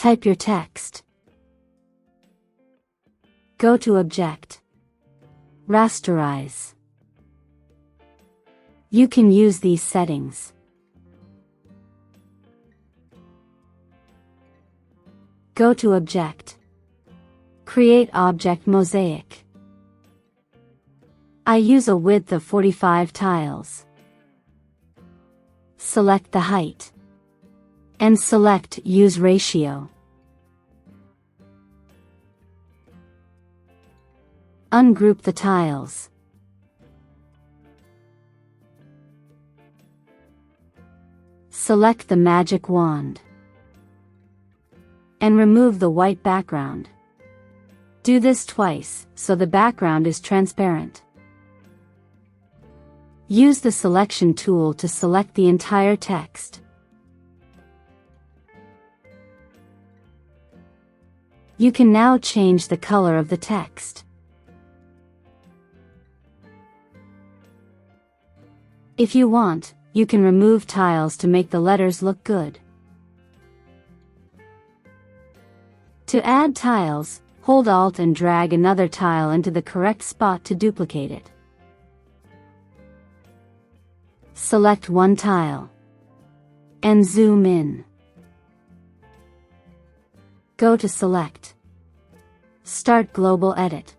Type your text. Go to Object. Rasterize. You can use these settings. Go to Object. Create Object Mosaic. I use a width of 45 tiles. Select the height. And select Use Ratio. Ungroup the tiles. Select the magic wand. And remove the white background. Do this twice, so the background is transparent. Use the selection tool to select the entire text. You can now change the color of the text. If you want, you can remove tiles to make the letters look good. To add tiles, hold Alt and drag another tile into the correct spot to duplicate it. Select one tile. And zoom in. Go to Select. Start Global Edit.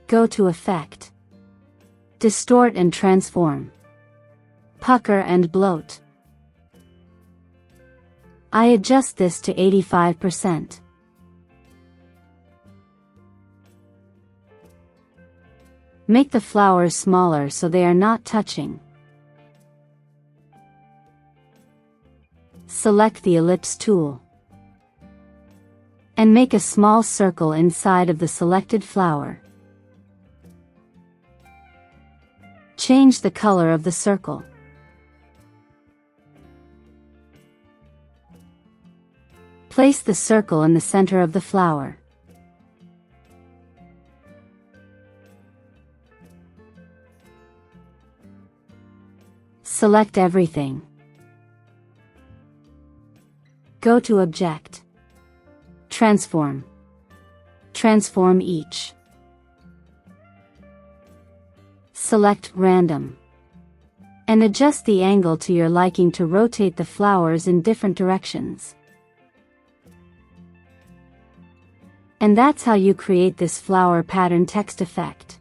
Go to Effect. Distort and Transform. Pucker and Bloat. I adjust this to 85%. Make the flowers smaller so they are not touching. Select the Ellipse tool. And make a small circle inside of the selected flower. Change the color of the circle. Place the circle in the center of the flower. Select everything. Go to Object. Transform. Transform each. Select Random. And adjust the angle to your liking to rotate the flowers in different directions. And that's how you create this flower pattern text effect.